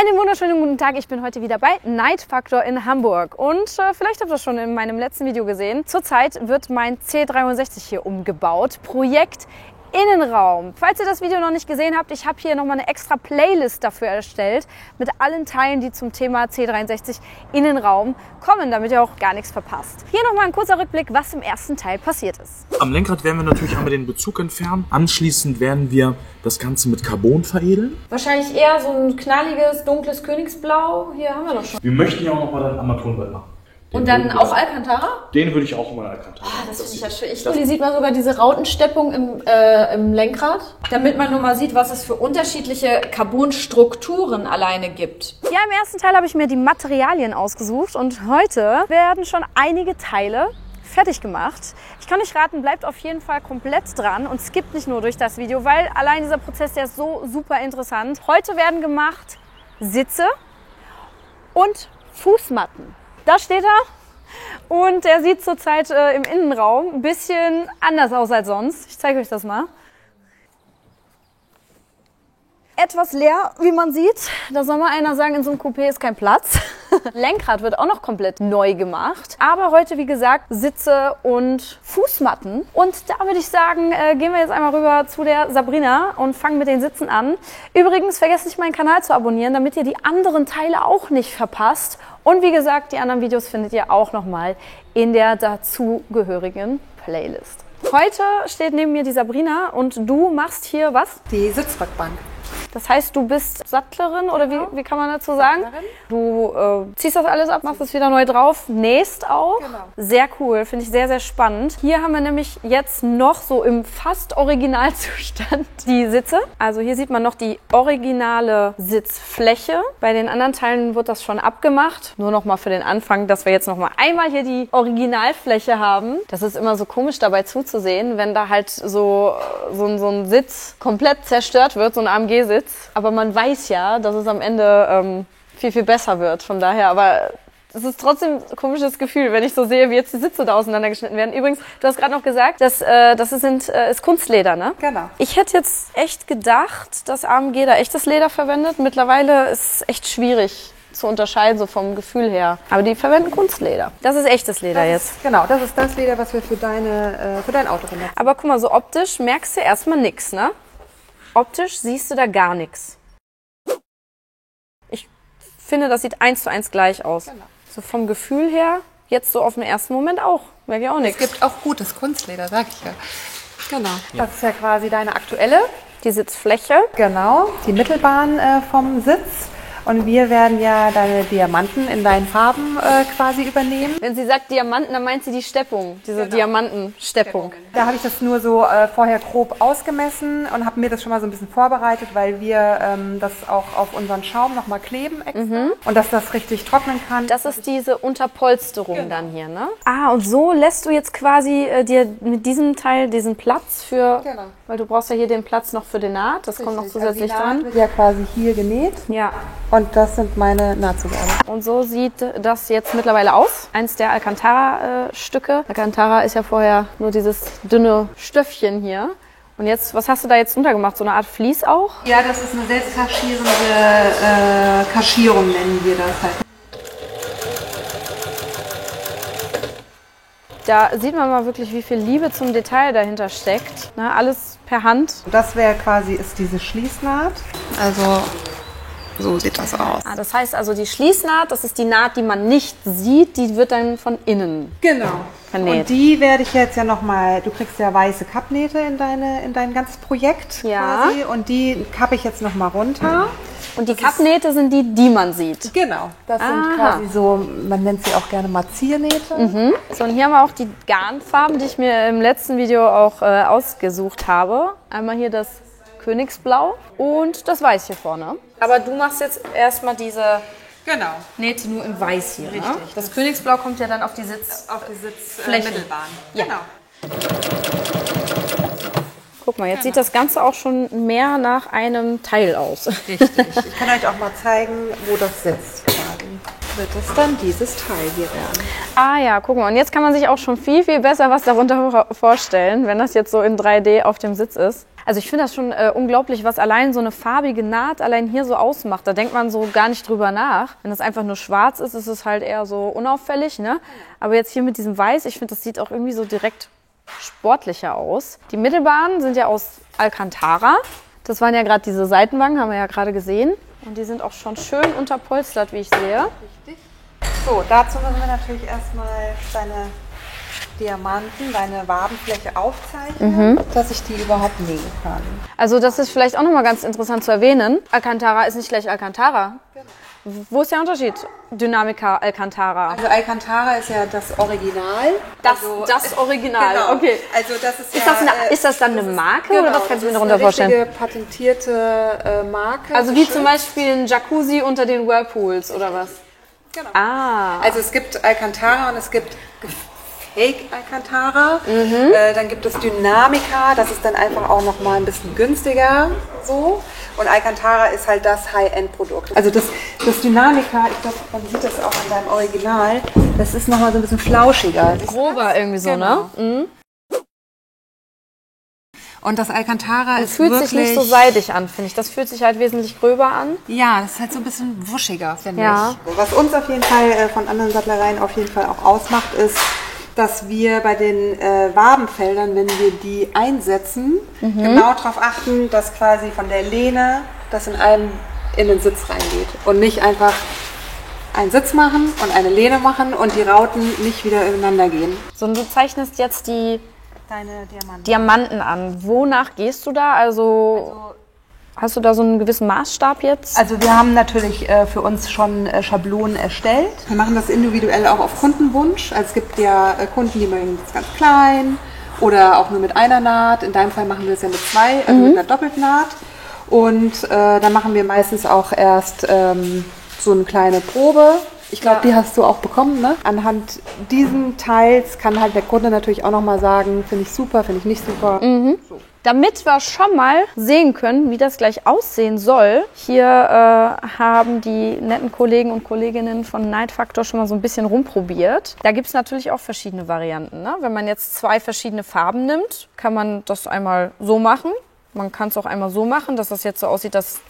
Einen wunderschönen guten Tag, ich bin heute wieder bei Night Factor in Hamburg und vielleicht habt ihr das schon in meinem letzten Video gesehen. Zurzeit wird mein C63 hier umgebaut, Projekt Innenraum. Falls ihr das Video noch nicht gesehen habt, ich habe hier nochmal eine extra Playlist dafür erstellt mit allen Teilen, die zum Thema C63 Innenraum kommen, damit ihr auch gar nichts verpasst. Hier nochmal ein kurzer Rückblick, was im ersten Teil passiert ist. Am Lenkrad werden wir natürlich einmal den Bezug entfernen. Anschließend werden wir das Ganze mit Carbon veredeln. Wahrscheinlich eher so ein knalliges, dunkles Königsblau. Hier haben wir doch schon. Wir möchten ja auch nochmal dann Armaturenbrett machen. Und dann auch Alcantara? Den würde ich auch mal Alcantara. Das finde ich ja schön. Hier sieht man sogar diese Rautensteppung im Lenkrad, damit man nur mal sieht, was es für unterschiedliche Carbonstrukturen alleine gibt. Ja, im ersten Teil habe ich mir die Materialien ausgesucht und heute werden schon einige Teile fertig gemacht. Ich kann euch raten, bleibt auf jeden Fall komplett dran und skippt nicht nur durch das Video, weil allein dieser Prozess, der ist so super interessant. Heute werden gemacht Sitze und Fußmatten. Da steht er und er sieht zurzeit im Innenraum ein bisschen anders aus als sonst. Ich zeige euch das mal. Etwas leer, wie man sieht. Da soll mal einer sagen, in so einem Coupé ist kein Platz. Lenkrad wird auch noch komplett neu gemacht. Aber heute, wie gesagt, Sitze und Fußmatten. Und da würde ich sagen, gehen wir jetzt einmal rüber zu der Sabrina und fangen mit den Sitzen an. Übrigens, vergesst nicht, meinen Kanal zu abonnieren, damit ihr die anderen Teile auch nicht verpasst. Und wie gesagt, die anderen Videos findet ihr auch nochmal in der dazugehörigen Playlist. Heute steht neben mir die Sabrina und du machst hier was? Die Sitzrückbank. Das heißt, du bist Sattlerin oder wie kann man dazu sagen? Du ziehst das alles ab, machst es wieder neu drauf, nähst auch. Genau. Sehr cool, finde ich sehr, sehr spannend. Hier haben wir nämlich jetzt noch so im fast Originalzustand die Sitze. Also hier sieht man noch die originale Sitzfläche. Bei den anderen Teilen wird das schon abgemacht. Nur noch mal für den Anfang, dass wir jetzt noch mal einmal hier die Originalfläche haben. Das ist immer so komisch dabei zuzusehen, wenn da halt so ein Sitz komplett zerstört wird, so ein AMG-Sitz. Aber man weiß ja, dass es am Ende viel, viel besser wird. Von daher, aber es ist trotzdem ein komisches Gefühl, wenn ich so sehe, wie jetzt die Sitze da auseinandergeschnitten werden. Übrigens, du hast gerade noch gesagt, dass das ist Kunstleder, ne? Genau. Ich hätte jetzt echt gedacht, dass AMG da echtes Leder verwendet. Mittlerweile ist es echt schwierig zu unterscheiden, so vom Gefühl her. Aber die verwenden Kunstleder. Das ist echtes Leder jetzt. Genau, das ist das Leder, was wir für dein Auto benutzen. Aber guck mal, so optisch merkst du erstmal nichts, ne? Optisch siehst du da gar nichts. Ich finde, das sieht 1:1 gleich aus. Genau. So vom Gefühl her, jetzt so auf den ersten Moment auch. Merke ich auch nichts. Es gibt auch gutes Kunstleder, sag ich ja. Genau. Das ist ja quasi deine aktuelle. Die Sitzfläche. Genau, die Mittelbahn vom Sitz. Und wir werden ja deine Diamanten in deinen Farben quasi übernehmen. Wenn sie sagt Diamanten, dann meint sie die Steppung, diese Diamantensteppung. Da habe ich das nur so vorher grob ausgemessen und habe mir das schon mal so ein bisschen vorbereitet, weil wir das auch auf unseren Schaum nochmal kleben extra. Und dass das richtig trocknen kann. Das ist diese Unterpolsterung dann hier, ne? Ah, und so lässt du jetzt quasi dir mit diesem Teil diesen Platz für, weil du brauchst ja hier den Platz noch für den Naht, das kommt noch zusätzlich also die Naht dran. wird ja quasi hier genäht. Ja. Und das sind meine Nahtzugaben. Und so sieht das jetzt mittlerweile aus. Eins der Alcantara-Stücke. Alcantara ist ja vorher nur dieses dünne Stöffchen hier. Und jetzt, was hast du da jetzt drunter gemacht? So eine Art Vlies auch? Ja, das ist eine selbstkaschierende Kaschierung, nennen wir das halt. Da sieht man mal wirklich, wie viel Liebe zum Detail dahinter steckt. Ne, alles per Hand. Das wäre quasi, ist diese Schließnaht. Also so sieht das aus. Ah, das heißt also, die Schließnaht, das ist die Naht, die man nicht sieht, die wird dann von innen vernäht. Und die werde ich jetzt ja nochmal, du kriegst ja weiße Kappnähte in dein ganzes Projekt quasi. Und die kappe ich jetzt nochmal runter. Und die Kappnähte sind die, die man sieht? Genau. Das sind quasi so, man nennt sie auch gerne mal Ziernähte. So, und hier haben wir auch die Garnfarben, die ich mir im letzten Video auch ausgesucht habe. Einmal hier das Königsblau und das Weiß hier vorne. Aber du machst jetzt erstmal diese Nähte nur in Weiß hier. Richtig. Ne? Das Königsblau kommt ja dann auf die Sitzfläche. Mittelbahn. Ja. Genau. Guck mal, jetzt sieht das Ganze auch schon mehr nach einem Teil aus. Richtig. Ich kann euch auch mal zeigen, wo das sitzt. Wird es dann dieses Teil hier werden. Ah ja, guck mal. Und jetzt kann man sich auch schon viel, viel besser was darunter vorstellen, wenn das jetzt so in 3D auf dem Sitz ist. Also ich finde das schon unglaublich, was allein so eine farbige Naht allein hier so ausmacht. Da denkt man so gar nicht drüber nach. Wenn das einfach nur schwarz ist, ist es halt eher so unauffällig, ne? Aber jetzt hier mit diesem Weiß, ich finde, das sieht auch irgendwie so direkt sportlicher aus. Die Mittelbahnen sind ja aus Alcantara. Das waren ja gerade diese Seitenwangen, haben wir ja gerade gesehen. Und die sind auch schon schön unterpolstert, wie ich sehe. Richtig. So, dazu müssen wir natürlich erstmal deine Diamanten, deine Wabenfläche aufzeichnen, dass ich die überhaupt nähen kann. Also das ist vielleicht auch nochmal ganz interessant zu erwähnen. Alcantara ist nicht gleich Alcantara. Genau. Wo ist der Unterschied? Dynamica, Alcantara. Also Alcantara ist ja das Original. Das Original, Genau. Okay. Also das ist, Ist das dann eine Marke oder was kannst du mir darunter das ist eine vorstellen? richtige patentierte Marke. Also wie zum Beispiel ein Jacuzzi unter den Whirlpools oder was? Genau. Ah. Also es gibt Alcantara und es gibt Fake Alcantara. Dann gibt es Dynamica, das ist dann einfach auch noch mal ein bisschen günstiger so. Und Alcantara ist halt das High-End-Produkt. Also das Dynamica, ich glaube, man sieht das auch an deinem Original, das ist noch mal so ein bisschen flauschiger. Grober irgendwie so, Genau. ne? Mhm. Und das Alcantara Es ist fühlt wirklich... sich nicht so seidig an, finde ich. Das fühlt sich halt wesentlich gröber an. Ja, das ist halt so ein bisschen wuschiger, finde Ja. ich. Was uns auf jeden Fall von anderen Sattlereien auf jeden Fall auch ausmacht, ist, dass wir bei den Wabenfeldern, wenn wir die einsetzen, genau darauf achten, dass quasi von der Lehne das in den Sitz reingeht. Und nicht einfach einen Sitz machen und eine Lehne machen und die Rauten nicht wieder ineinander gehen. So, und du zeichnest jetzt die Deine Diamanten. Diamanten an. Wonach gehst du da? Also hast du da so einen gewissen Maßstab jetzt? Also wir haben natürlich für uns schon Schablonen erstellt. Wir machen das individuell auch auf Kundenwunsch. Also es gibt ja Kunden, die mögen es ganz klein oder auch nur mit einer Naht. In deinem Fall machen wir es ja mit zwei, also mit einer Doppelnaht. Und dann machen wir meistens auch erst so eine kleine Probe. Ich glaube, die hast du auch bekommen, ne? Anhand diesen Teils kann halt der Kunde natürlich auch nochmal sagen, finde ich super, finde ich nicht super. So. Damit wir schon mal sehen können, wie das gleich aussehen soll, hier haben die netten Kollegen und Kolleginnen von Night Factor schon mal so ein bisschen rumprobiert. Da gibt es natürlich auch verschiedene Varianten, ne? Wenn man jetzt 2 verschiedene Farben nimmt, kann man das einmal so machen. Man kann es auch einmal so machen, dass das jetzt so aussieht, dass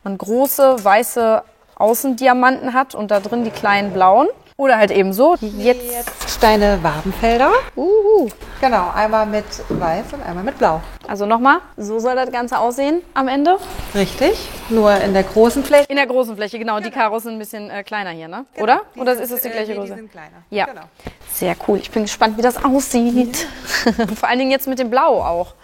man große, weiße Außendiamanten hat und da drin die kleinen blauen. Oder halt eben so. Jetzt deine Wabenfelder. Genau, einmal mit weiß und einmal mit blau. Also nochmal, so soll das Ganze aussehen am Ende. Richtig, nur in der großen Fläche. In der großen Fläche, genau. Die Karos sind ein bisschen kleiner hier, ne? Oder? Oder ist es die gleiche Die Größe? sind kleiner. Ja. Genau. Sehr cool. Ich bin gespannt, wie das aussieht. Vor allen Dingen jetzt mit dem Blau auch.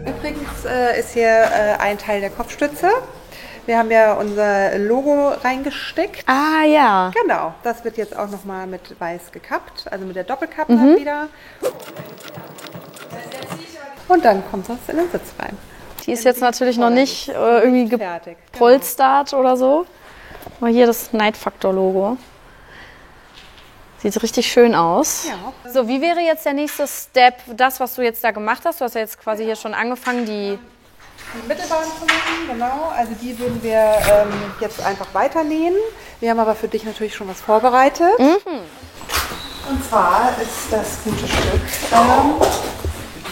Übrigens ist hier ein Teil der Kopfstütze. Wir haben ja unser Logo reingesteckt. Ah ja. Genau, das wird jetzt auch nochmal mit weiß gekappt, also mit der Doppelkapp dann wieder. Und dann kommt das in den Sitz rein. Die ist jetzt natürlich noch nicht irgendwie Fertig. gepolstert oder so. Aber hier das Night Factor Logo. Sieht richtig schön aus. Ja. So, wie wäre jetzt der nächste Step, das, was du jetzt da gemacht hast? Du hast ja jetzt quasi hier schon angefangen, die... Die Mittelbahn zu machen, genau. Also die würden wir jetzt einfach weiternähen. Wir haben aber für dich natürlich schon was vorbereitet. Und zwar ist das gute Stück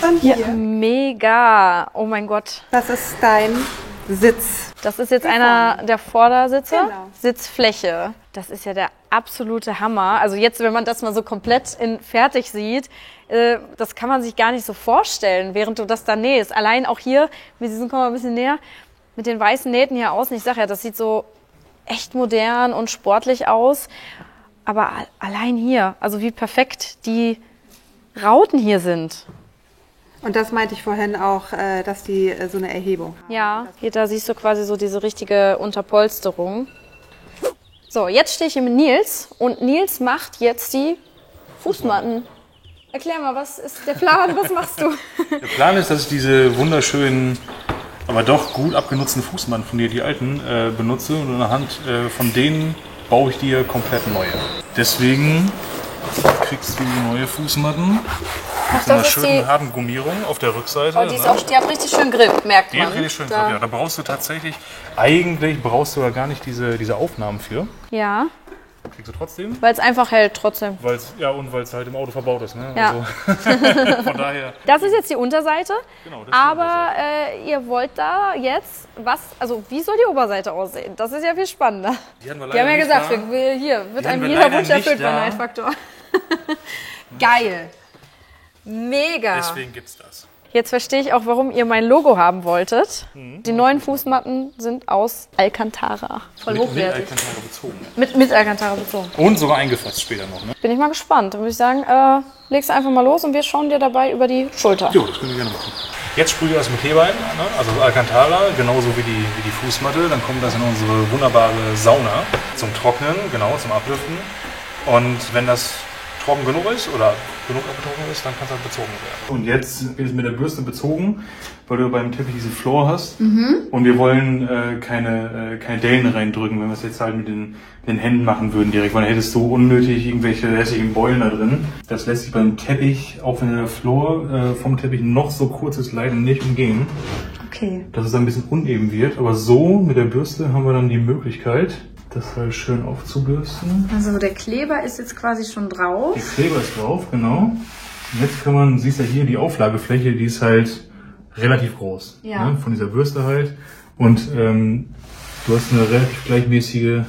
dann hier. Ja, mega. Oh mein Gott. Das ist dein Sitz. Das ist jetzt einer der Vordersitze. Genau. Sitzfläche. Das ist ja der absolute Hammer. Also jetzt, wenn man das mal so komplett in fertig sieht, das kann man sich gar nicht so vorstellen, während du das da nähst. Allein auch hier, wir kommen mal ein bisschen näher, mit den weißen Nähten hier außen. Ich sage ja, das sieht so echt modern und sportlich aus. Aber allein hier, also wie perfekt die Rauten hier sind. Und das meinte ich vorhin auch, dass die so eine Erhebung haben. Ja, hier da siehst du quasi so diese richtige Unterpolsterung. So, jetzt stehe ich hier mit Nils und Nils macht jetzt die Fußmatten. Erklär mal, was ist der Plan? Was machst du? Der Plan ist, dass ich diese wunderschönen, aber doch gut abgenutzten Fußmatten von dir, die alten, benutze und anhand von denen baue ich dir komplett neue. Deswegen kriegst du neue Fußmatten. Ach, Mit einer das ist schönen die... harten Gummierung auf der Rückseite. Oh, die hat richtig schön Grip, merkt Die man. hat richtig schön Grip, ja. Da brauchst du tatsächlich, eigentlich brauchst du da gar nicht diese Aufnahmen für. Ja, Kriegst du trotzdem. weil es einfach hält trotzdem. Weil es halt im Auto verbaut ist. Ne? Ja. Also, von daher. Das ist jetzt die Unterseite, Genau, das ist die aber ihr wollt da jetzt was, also wie soll die Oberseite aussehen? Das ist ja viel spannender. Die hatten wir Die haben ja leider gesagt, nicht da. hier wird Die einem hatten wir jeder leider Wunsch nicht erfüllt bei da. Night Factor. Geil. Mega. Deswegen gibt's das. Jetzt verstehe ich auch, warum ihr mein Logo haben wolltet. Die neuen Fußmatten sind aus Alcantara. Voll Mit hochwertig. Alcantara bezogen. Mit Alcantara bezogen. Und sogar eingefasst später noch. Ne? Bin ich mal gespannt. Dann würde ich sagen, legst einfach mal los und wir schauen dir dabei über die Schulter. Jo, das können wir gerne machen. Jetzt sprühe ich das mit Hebein, ne? Also Alcantara, genauso wie die Fußmatte. Dann kommt das in unsere wunderbare Sauna zum Trocknen, genau, zum Ablüften. Und wenn das trocken genug ist oder genug abgetrocknet ist, dann kann es halt bezogen werden. Und jetzt wird es mit der Bürste bezogen, weil du beim Teppich diese Floor hast. Und wir wollen keine Dellen reindrücken, wenn wir es jetzt halt mit den Händen machen würden direkt, weil dann hättest du unnötig irgendwelche hässlichen Beulen da drin. Das lässt sich beim Teppich, auch wenn der Floor vom Teppich noch so kurz ist, leider nicht umgehen. Okay. Dass es ein bisschen uneben wird, aber so mit der Bürste haben wir dann die Möglichkeit, das halt schön aufzubürsten. Also der Kleber ist jetzt quasi schon drauf. Der Kleber ist drauf, genau. Und jetzt kann man, siehst ja hier die Auflagefläche, die ist halt relativ groß. Ja. Ne, von dieser Bürste halt. Und du hast eine relativ gleichmäßige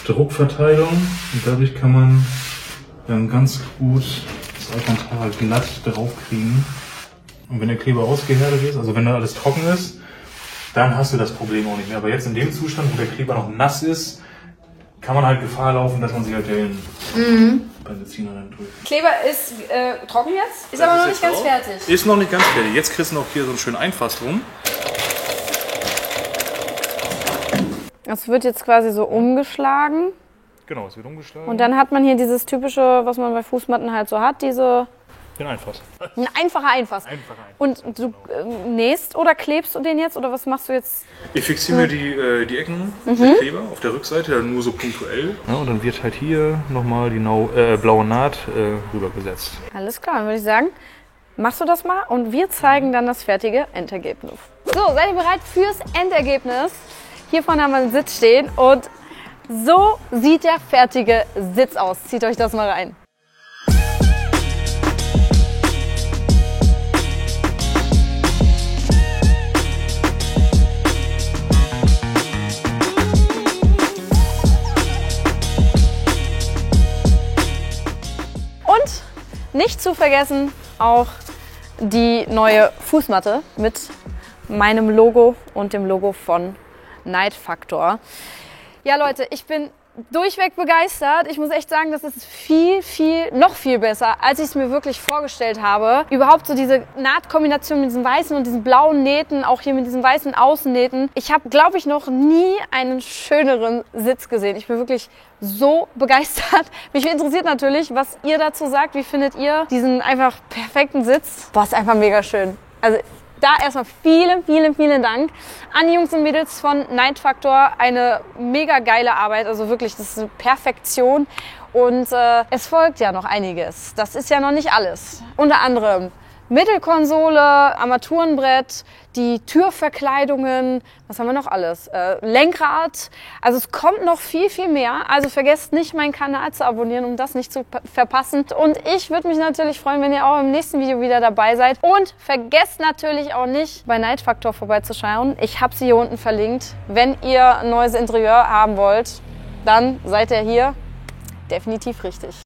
Druckverteilung und dadurch kann man dann ganz gut das Alcantara glatt drauf kriegen. Und wenn der Kleber ausgehärtet ist, also wenn da alles trocken ist, dann hast du das Problem auch nicht mehr. Aber jetzt in dem Zustand, wo der Kleber noch nass ist, kann man halt Gefahr laufen, dass man sich halt Dellen beim Beziehen dann drückt. Kleber ist trocken jetzt, ist aber noch nicht ganz fertig. Ist noch nicht ganz fertig. Jetzt kriegst du noch hier so einen schönen Einfass drum. Das wird jetzt quasi so umgeschlagen. Genau, es wird umgeschlagen. Und dann hat man hier dieses typische, was man bei Fußmatten halt so hat, den Einfass. ein einfacher Einfass. Und du nähst oder klebst du den jetzt oder was machst du jetzt? Ich fixiere mir die Ecken der Kleber auf der Rückseite, dann nur so punktuell. Ja, und dann wird halt hier nochmal die blaue Naht rübergesetzt. Alles klar, dann würde ich sagen, machst du das mal und wir zeigen dann das fertige Endergebnis. So, seid ihr bereit fürs Endergebnis? Hier vorne haben wir einen Sitz stehen und so sieht der fertige Sitz aus. Zieht euch das mal rein. Und nicht zu vergessen auch die neue Fußmatte mit meinem Logo und dem Logo von Night Factor. Ja Leute, ich bin durchweg begeistert. Ich muss echt sagen, das ist noch viel besser, als ich es mir wirklich vorgestellt habe. Überhaupt so diese Nahtkombination mit diesen weißen und diesen blauen Nähten, auch hier mit diesen weißen Außennähten. Ich habe, glaube ich, noch nie einen schöneren Sitz gesehen. Ich bin wirklich so begeistert. Mich interessiert natürlich, was ihr dazu sagt. Wie findet ihr diesen einfach perfekten Sitz? Boah, ist einfach mega schön. Also da erstmal vielen Dank an die Jungs und Mädels von Night Factor. Eine mega geile Arbeit, also wirklich, das ist eine Perfektion. Und es folgt ja noch einiges. Das ist ja noch nicht alles. Unter anderem Mittelkonsole, Armaturenbrett, die Türverkleidungen, was haben wir noch alles? Lenkrad. Also es kommt noch viel mehr. Also vergesst nicht, meinen Kanal zu abonnieren, um das nicht zu verpassen. Und ich würde mich natürlich freuen, wenn ihr auch im nächsten Video wieder dabei seid. Und vergesst natürlich auch nicht, bei Night Factor vorbeizuschauen. Ich habe sie hier unten verlinkt. Wenn ihr ein neues Interieur haben wollt, dann seid ihr hier definitiv richtig.